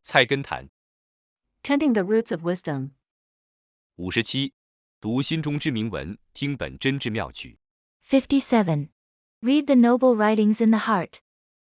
菜根谭。 Tending the roots of wisdom. 57. 读心中之铭文，听本真之妙曲。 57. Read the noble writings in the heart.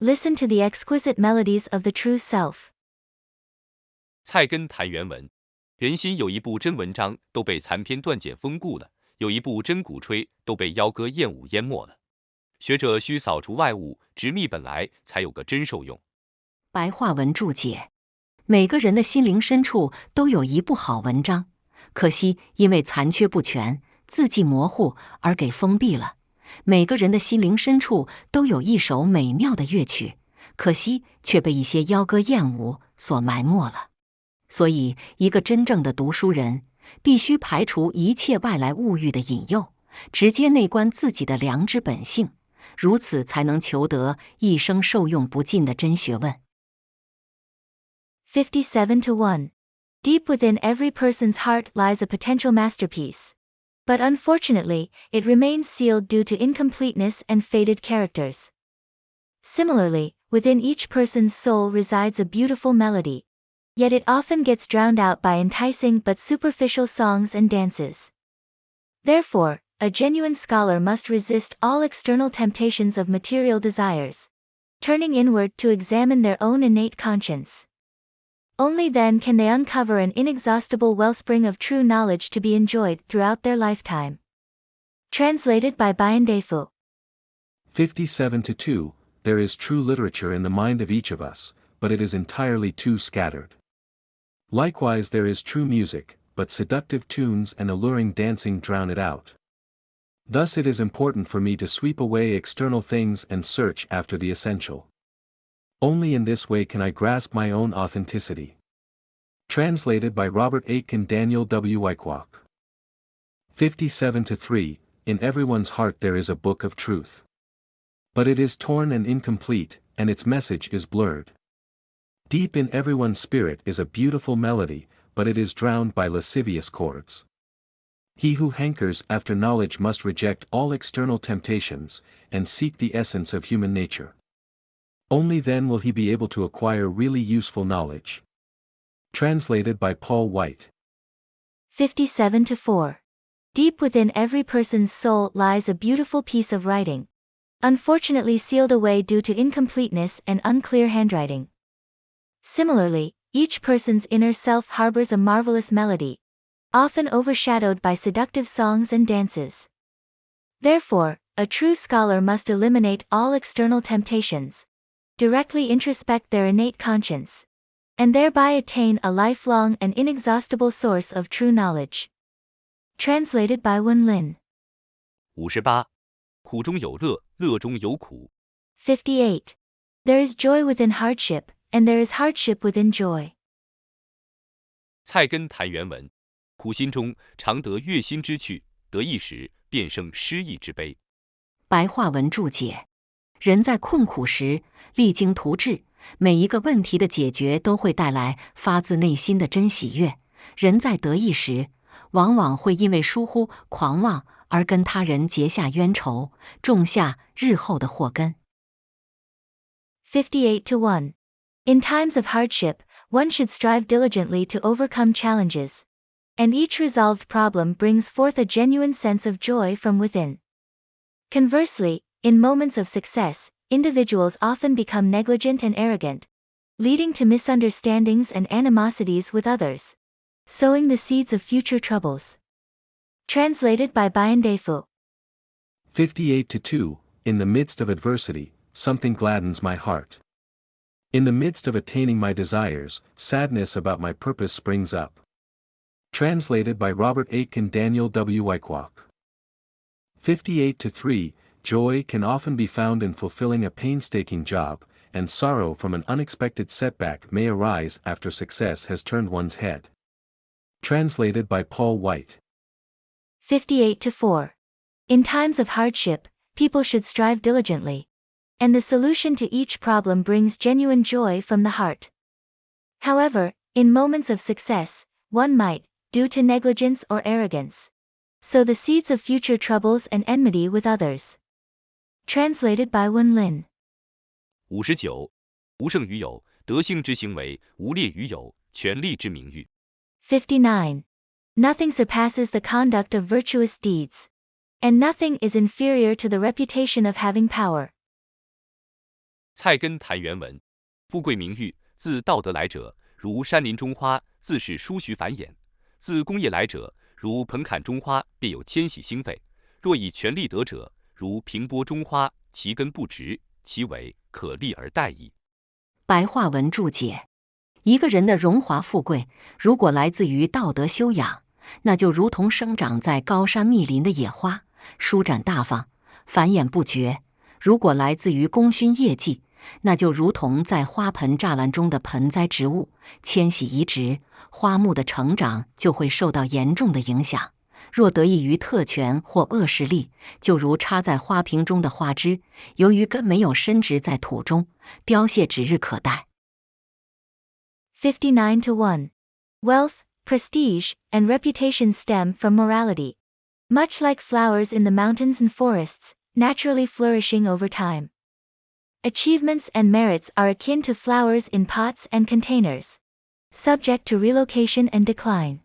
Listen to the exquisite melodies of the true self. 菜根谭原文：人心有一部真文章，都被残篇断简封固了；有一部真鼓吹，都被妖歌艳舞淹没了。学者需扫除外物，直觅本来，才有个真受用。白话文注解：每个人的心灵深处都有一部好文章，可惜因为残缺不全、字迹模糊而给封闭了。每个人的心灵深处都有一首美妙的乐曲，可惜却被一些妖歌艳舞所埋没了。所以，一个真正的读书人，必须排除一切外来物欲的引诱，直接内观自己的良知本性，如此才能求得一生受用不尽的真学问。57-1. Deep within every person's heart lies a potential masterpiece. But unfortunately, it remains sealed due to incompleteness and faded characters. Similarly, within each person's soul resides a beautiful melody. Yet it often gets drowned out by enticing but superficial songs and dances. Therefore, a genuine scholar must resist all external temptations of material desires, turning inward to examine their own innate conscience. Only then can they uncover an inexhaustible wellspring of true knowledge to be enjoyed throughout their lifetime. Translated by Bayandefu. 57-2. There is true literature in the mind of each of us, but it is entirely too scattered. Likewise there is true music, but seductive tunes and alluring dancing drown it out. Thus it is important for me to sweep away external things and search after the essential. Only in this way can I grasp my own authenticity. Translated by Robert Aitken Daniel W. Wyckoff. 57-3. In everyone's heart there is a book of truth. But it is torn and incomplete, and its message is blurred. Deep in everyone's spirit is a beautiful melody, but it is drowned by lascivious chords. He who hankers after knowledge must reject all external temptations, and seek the essence of human nature. Only then will he be able to acquire really useful knowledge. Translated by Paul White. 57-4. Deep within every person's soul lies a beautiful piece of writing, unfortunately sealed away due to incompleteness and unclear handwriting. Similarly, each person's inner self harbors a marvelous melody, often overshadowed by seductive songs and dances. Therefore, a true scholar must eliminate all external temptations, directly introspect their innate conscience, and thereby attain a lifelong and inexhaustible source of true knowledge. Translated by Wen Lin. 58. 苦中有乐，乐中有苦。 58. There is joy within hardship, and there is hardship within joy. 菜根谭原文：苦心中常得悦心之趣，得意时便生失意之悲。白话文注解：人在困苦时，励精图治，每一个问题的解决都会带来发自内心的真喜悦。人在得意时，往往会因为疏忽、狂妄而跟他人结下冤仇，种下日后的祸根。58-1. In times of hardship, one should strive diligently to overcome challenges, and each resolved problem brings forth a genuine sense of joy from within. Conversely, in moments of success, individuals often become negligent and arrogant, leading to misunderstandings and animosities with others, sowing the seeds of future troubles. Translated by Bayandefu. 58-2. In the midst of adversity, something gladdens my heart. In the midst of attaining my desires, sadness about my purpose springs up. Translated by Robert Aitken Daniel W. Wyckoff. 58-3. Joy can often be found in fulfilling a painstaking job, and sorrow from an unexpected setback may arise after success has turned one's head. Translated by Paul White. 58-4. In times of hardship, people should strive diligently, and the solution to each problem brings genuine joy from the heart. However, in moments of success, one might, due to negligence or arrogance, sow the seeds of future troubles and enmity with others. Translated by Wen Lin. 59. 无胜于有，德性之行为，无列于有，权力之名誉。59. Nothing surpasses the conduct of virtuous deeds. And nothing is inferior to the reputation of having power. 菜根谭原文：富贵名誉，自道德来者，如山林中花，自是殊徐繁衍；自功业来者，如蓬坎中花，便有迁徙兴废。若以权力得者，如平波中花，其根不直，其尾可立而待矣。白话文注解：一个人的荣华富贵，如果来自于道德修养，那就如同生长在高山密林的野花，舒展大放，繁衍不绝；如果来自于功勋业绩，那就如同在花盆栅栏中的盆栽植物，迁徙移植，花木的成长就会受到严重的影响。若得益于特权或恶势力，就如插在花瓶中的花枝，由于根没有深植在土中，凋谢指日可待。59-1. Wealth, prestige, and reputation stem from morality. Much like flowers in the mountains and forests, naturally flourishing over time. Achievements and merits are akin to flowers in pots and containers, subject to relocation and decline.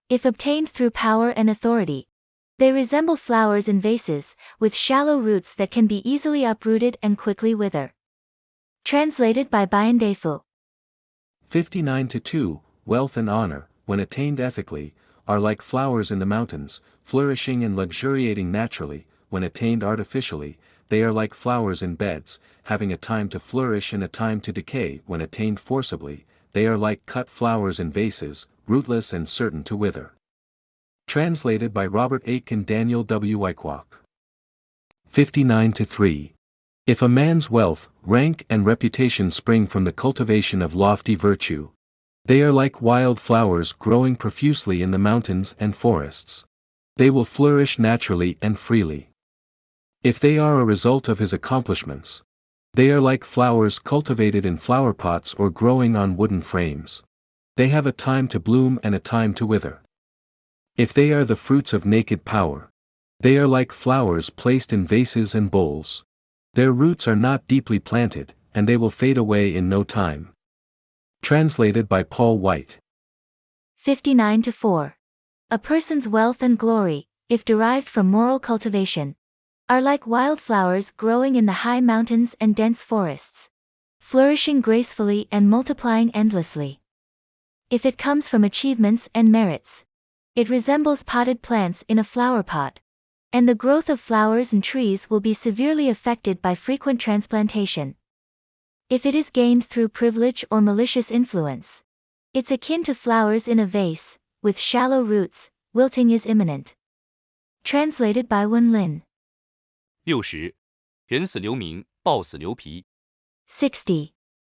If obtained through power and authority, they resemble flowers in vases, with shallow roots that can be easily uprooted and quickly wither. Translated by Bayandefu. 59-2. Wealth and honor, when attained ethically, are like flowers in the mountains, flourishing and luxuriating naturally. When attained artificially, they are like flowers in beds, having a time to flourish and a time to decay. When attained forcibly, they are like cut flowers in vases, rootless and certain to wither. Translated by Robert Aitken Daniel W. Wyckoff. 59-3. If a man's wealth, rank and reputation spring from the cultivation of lofty virtue, they are like wild flowers growing profusely in the mountains and forests. They will flourish naturally and freely. If they are a result of his accomplishments, they are like flowers cultivated in flower pots or growing on wooden frames. They have a time to bloom and a time to wither. If they are the fruits of naked power, they are like flowers placed in vases and bowls. Their roots are not deeply planted, and they will fade away in no time. Translated by Paul White. 59-4. A person's wealth and glory, if derived from moral cultivation, are like wildflowers growing in the high mountains and dense forests, flourishing gracefully and multiplying endlessly. If it comes from achievements and merits, it resembles potted plants in a flower pot, and the growth of flowers and trees will be severely affected by frequent transplantation. If it is gained through privilege or malicious influence, it's akin to flowers in a vase, with shallow roots, wilting is imminent. Translated by Wen Lin. 60. 人死留名，豹死留皮。 60.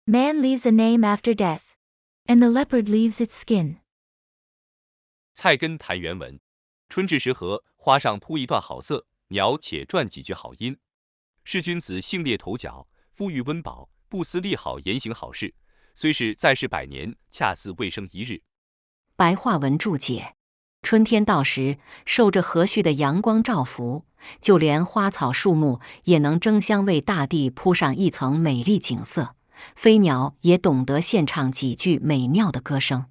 Man leaves a name after death, and the leopard leaves its skin. 菜根谭原文：春至时和，花上铺一段好色，鸟且传几句好音。是君子性列头角，夫欲温饱，不思立好言行好事，虽是在世百年，恰似未生一日。白话文注解：春天到时，受着和煦的阳光照拂，就连花草树木也能争相为大地铺上一层美丽景色，飞鸟也懂得献唱几句美妙的歌声。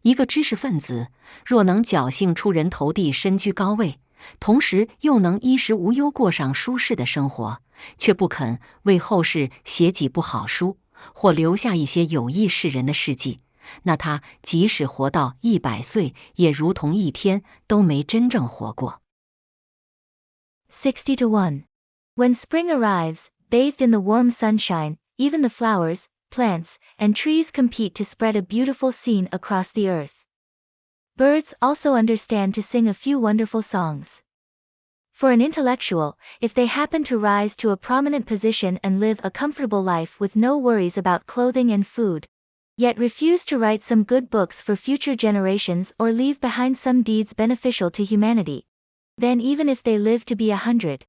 一个知识分子若能侥幸出人头地，身居高位，同时又能衣食无忧过上舒适的生活，却不肯为后世写几部好书，或留下一些有益世人的事迹，那他即使活到100岁，也如同一天都没真正活过。60-1. When spring arrives, bathed in the warm sunshine, even the flowers, plants, and trees compete to spread a beautiful scene across the earth. Birds also understand to sing a few wonderful songs. For an intellectual, if they happen to rise to a prominent position and live a comfortable life with no worries about clothing and food, yet refuse to write some good books for future generations or leave behind some deeds beneficial to humanity, then even if they live to be 100,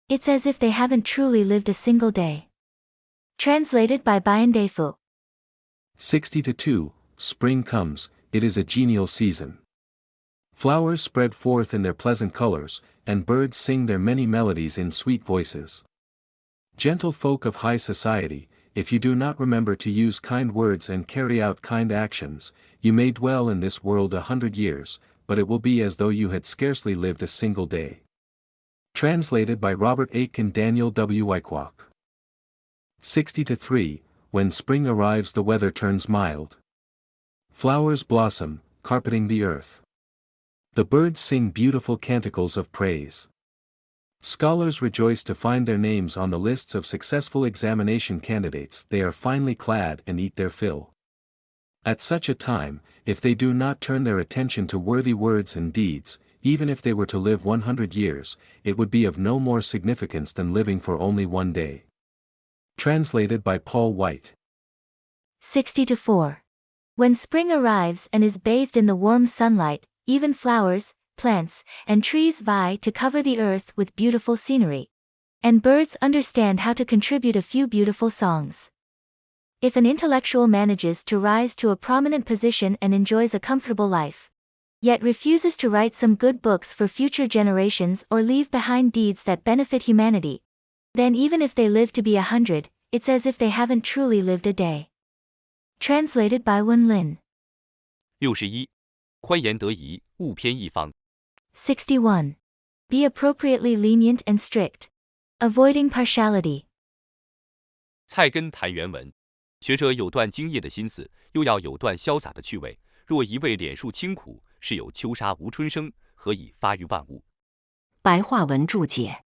it's as if they haven't truly lived a single day. Translated by Bayandefu. 60-2. Spring comes, it is a genial season. Flowers spread forth in their pleasant colors, and birds sing their many melodies in sweet voices. Gentle folk of high society, if you do not remember to use kind words and carry out kind actions, you may dwell in this world 100 years, but it will be as though you had scarcely lived a single day. Translated by Robert Aitken Daniel W. Wyckoff. 60-3, when spring arrives the weather turns mild. Flowers blossom, carpeting the earth. The birds sing beautiful canticles of praise. Scholars rejoice to find their names on the lists of successful examination candidates. They are finely clad and eat their fill. At such a time, if they do not turn their attention to worthy words and deeds, even if they were to live 100 years, it would be of no more significance than living for only one day. Translated by Paul White. 60-4. When spring arrives and is bathed in the warm sunlight, even flowers, plants, and trees vie to cover the earth with beautiful scenery. And birds understand how to contribute a few beautiful songs. If an intellectual manages to rise to a prominent position and enjoys a comfortable life, yet refuses to write some good books for future generations or leave behind deeds that benefit humanity, then even if they live to be 100, it's as if they haven't truly lived a day. Translated by Wen Lin. 61. 宽严得宜，勿偏一方。61. Be appropriately lenient and strict. Avoiding partiality. 菜根谭原文。学者有段精业的心思，又要有段潇洒的趣味。若一味脸述清苦，是有秋沙无春生，何以发育万物？白话文注解：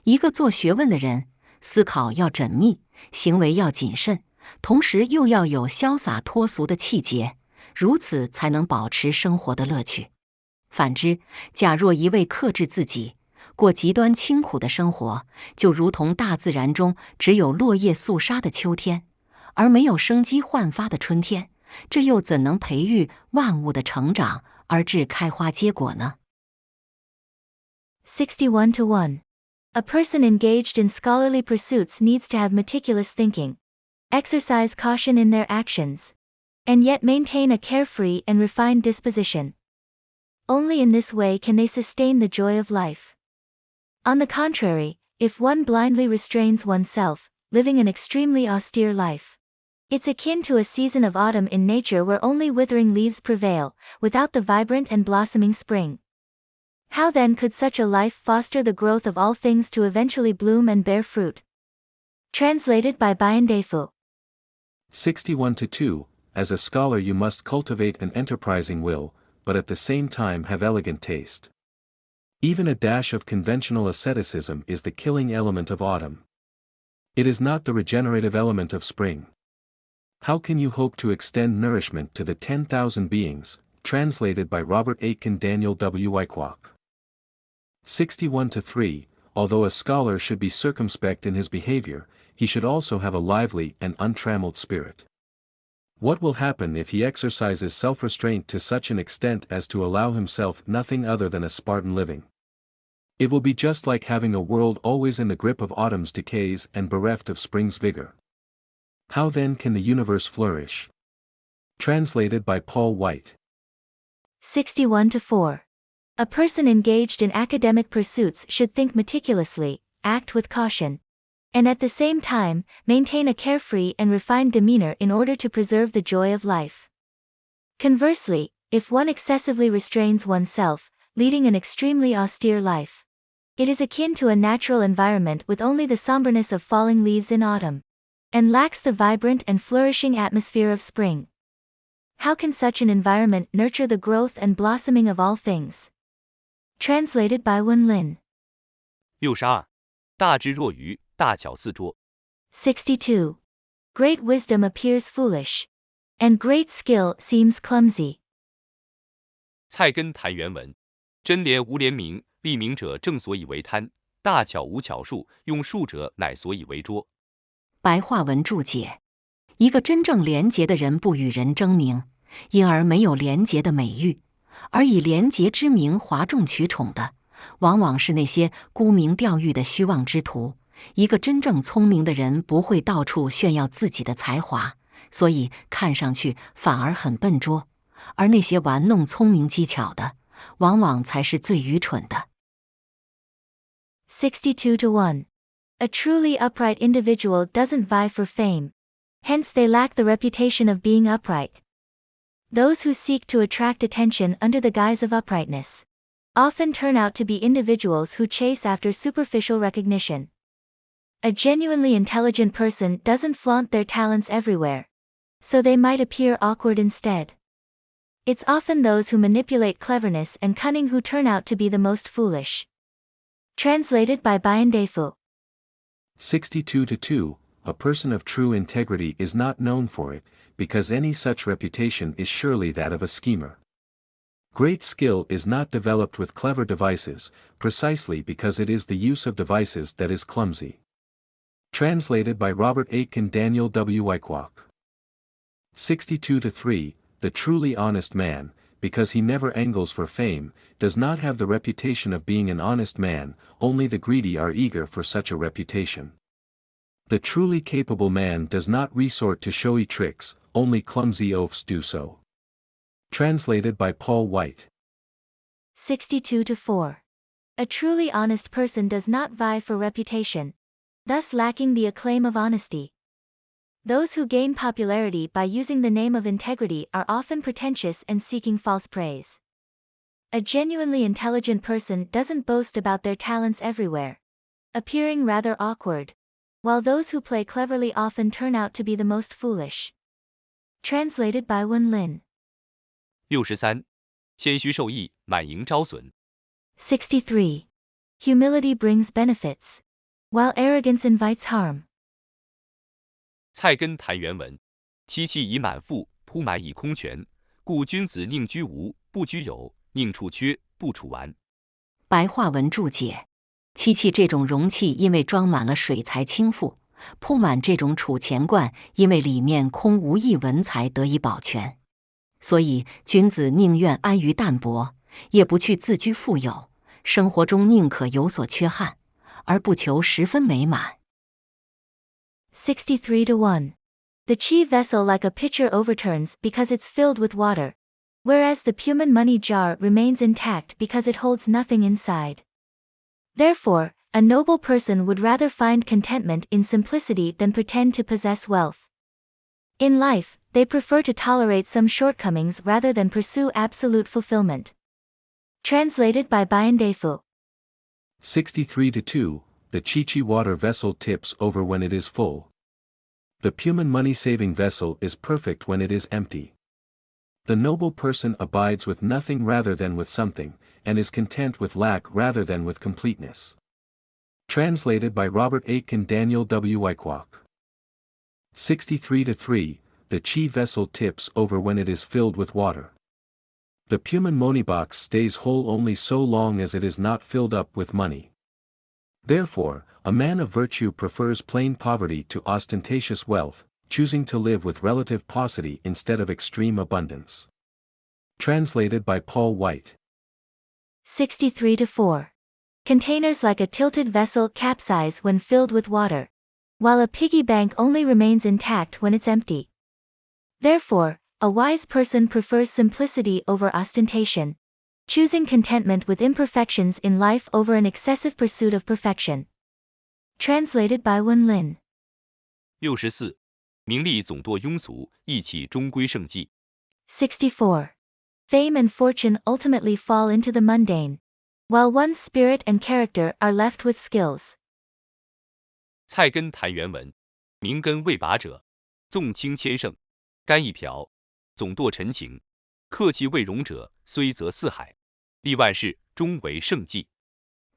一个做学问的人，思考要缜密，行为要谨慎，同时又要有潇洒脱俗的气节，如此才能保持生活的乐趣。反之，假若一味克制自己，过极端清苦的生活，就如同大自然中只有落叶肃杀的秋天，而没有生机焕发的春天，这又怎能培育万物的成长而致开花结果呢？ 61-1. A person engaged in scholarly pursuits needs to have meticulous thinking, exercise caution in their actions, and yet maintain a carefree and refined disposition. Only in this way can they sustain the joy of life. On the contrary, if one blindly restrains oneself, living an extremely austere life, it's akin to a season of autumn in nature where only withering leaves prevail, without the vibrant and blossoming spring. How then could such a life foster the growth of all things to eventually bloom and bear fruit? Translated by Bayan Defu. 61-2, as a scholar you must cultivate an enterprising will, but at the same time have elegant taste. Even a dash of conventional asceticism is the killing element of autumn. It is not the regenerative element of spring. How can you hope to extend nourishment to the 10,000 beings? Translated by Robert Aitken Daniel W. Wyckoff. 61-3, although a scholar should be circumspect in his behavior, he should also have a lively and untrammeled spirit. What will happen if he exercises self-restraint to such an extent as to allow himself nothing other than a Spartan living? It will be just like having a world always in the grip of autumn's decays and bereft of spring's vigor. How then can the universe flourish? Translated by Paul White. 61-4. A person engaged in academic pursuits should think meticulously, act with caution, and at the same time, maintain a carefree and refined demeanor in order to preserve the joy of life. Conversely, if one excessively restrains oneself, leading an extremely austere life, it is akin to a natural environment with only the somberness of falling leaves in autumn, and lacks the vibrant and flourishing atmosphere of spring. How can such an environment nurture the growth and blossoming of all things? Translated by Wen Lin. 62. 大智若愚，大巧似拙。 62. Great wisdom appears foolish, and great skill seems clumsy. 菜根谭原文。真廉无廉明，利明者正所以为贪；大巧无巧术，用术者乃所以为拙。白话文注解：一个真正廉洁的人不与人争名，因而没有廉洁的美誉，而以廉洁之名哗众取宠的，往往是那些沽名钓誉的虚妄之徒。一个真正聪明的人不会到处炫耀自己的才华，所以看上去反而很笨拙，而那些玩弄聪明技巧的，往往才是最愚蠢的。62-1. A truly upright individual doesn't vie for fame, Hence they lack the reputation of being upright. Those who seek to attract attention under the guise of uprightness often turn out to be individuals who chase after superficial recognition. A genuinely intelligent person doesn't flaunt their talents everywhere, so they might appear awkward instead. It's often those who manipulate cleverness and cunning who turn out to be the most foolish. Translated by Bayan Defu. 62-2, a person of true integrity is not known for it, because any such reputation is surely that of a schemer. Great skill is not developed with clever devices, precisely because it is the use of devices that is clumsy. Translated by Robert Aitken Daniel W. Wyckoff. 62-3, the truly honest man, because he never angles for fame, does not have the reputation of being an honest man, only the greedy are eager for such a reputation. The truly capable man does not resort to showy tricks, only clumsy oafs do so. Translated by Paul White. 62-4. A truly honest person does not vie for reputation, thus lacking the acclaim of honesty. Those who gain popularity by using the name of integrity are often pretentious and seeking false praise. A genuinely intelligent person doesn't boast about their talents everywhere, appearing rather awkward, while those who play cleverly often turn out to be the most foolish. Translated by Wen Lin. 63. 谦虚受益，满盈招损。63. Humility brings benefits, while arrogance invites harm. 菜根谭原文：戚戚以满腹，铺满以空全，故君子宁居无，不居有；宁处缺，不处完。白话文注解：漆器这种容器因为装满了水才倾覆，铺满这种储钱罐因为里面空无一文才得以保全。所以君子宁愿安于淡泊，也不去自居富有，生活中宁可有所缺憾，而不求十分美满。63-1. The chi vessel like a pitcher overturns because it's filled with water, whereas the Puman money jar remains intact because it holds nothing inside. Therefore, a noble person would rather find contentment in simplicity than pretend to possess wealth. In life, they prefer to tolerate some shortcomings rather than pursue absolute fulfillment. Translated by Bayan Defu. 63-2, the Chi-Chi water vessel tips over when it is full. The Puman money-saving vessel is perfect when it is empty. The noble person abides with nothing rather than with something, and is content with lack rather than with completeness. Translated by Robert Aitken Daniel W. Wyckoff. 63-3, the chi vessel tips over when it is filled with water. The Puman money box stays whole only so long as it is not filled up with money. Therefore, a man of virtue prefers plain poverty to ostentatious wealth, choosing to live with relative paucity instead of extreme abundance. Translated by Paul White. 63-4. Containers like a tilted vessel capsize when filled with water, while a piggy bank only remains intact when it's empty. Therefore, a wise person prefers simplicity over ostentation, choosing contentment with imperfections in life over an excessive pursuit of perfection. Translated by Wen Lin. 64. 名利总堕庸俗，义气终归圣迹。64. Fame and fortune ultimately fall into the mundane, while one's spirit and character are left with skills. 菜根谭原文：名根未拔者，纵轻千乘，干一瓢，总堕陈情；客气未容者，虽则四海，立万事，终为圣迹。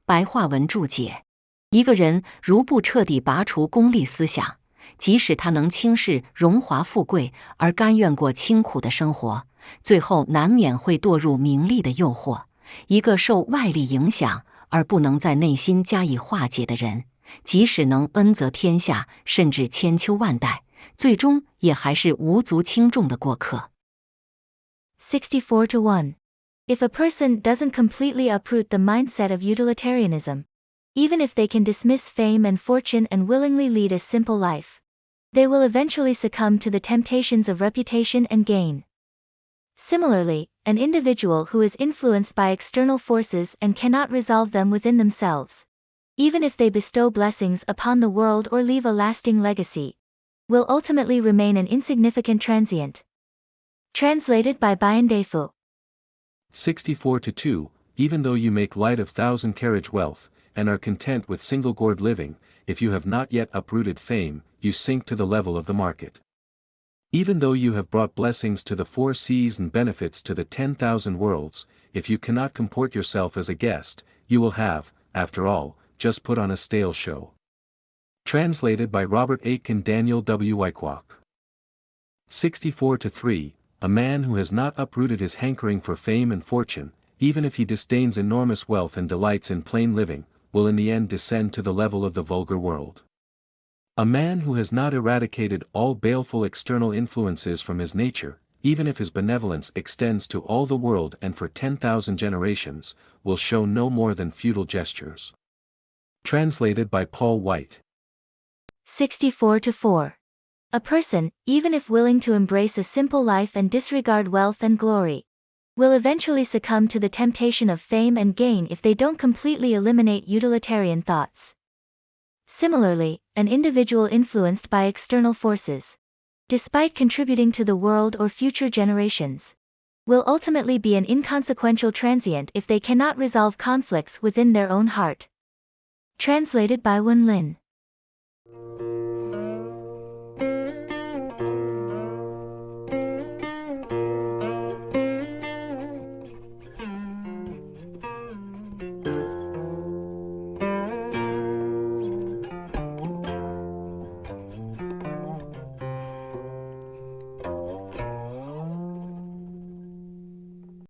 白话文注解：一个人如不彻底拔除功利思想，即使他能轻视荣华富贵，而甘愿过清苦的生活，最后难免会堕入名利的诱惑。一个受外力影响而不能在内心加以化解的人，即使能恩泽天下，甚至千秋万代，最终也还是无足轻重的过客。64-1. If a person doesn't completely uproot the mindset of utilitarianism, even if they can dismiss fame and fortune and willingly lead a simple life, they will eventually succumb to the temptations of reputation and gain. Similarly, an individual who is influenced by external forces and cannot resolve them within themselves, even if they bestow blessings upon the world or leave a lasting legacy, will ultimately remain an insignificant transient. Translated by Bayan Defu. 64-2, even though you make light of thousand-carriage wealth, and are content with single-gourd living, if you have not yet uprooted fame, you sink to the level of the market. Even though you have brought blessings to the 4 seas and benefits to the 10,000 worlds, if you cannot comport yourself as a guest, you will have, after all, just put on a stale show. Translated by Robert Aitken Daniel W. Wyckoff. 64-3, a man who has not uprooted his hankering for fame and fortune, even if he disdains enormous wealth and delights in plain living, will in the end descend to the level of the vulgar world. A man who has not eradicated all baleful external influences from his nature, even if his benevolence extends to all the world and for 10,000 generations, will show no more than futile gestures. Translated by Paul White. 64-4. A person, even if willing to embrace a simple life and disregard wealth and glory, will eventually succumb to the temptation of fame and gain if they don't completely eliminate utilitarian thoughts. Similarly, an individual influenced by external forces, despite contributing to the world or future generations, will ultimately be an inconsequential transient if they cannot resolve conflicts within their own heart. Translated by Wen Lin.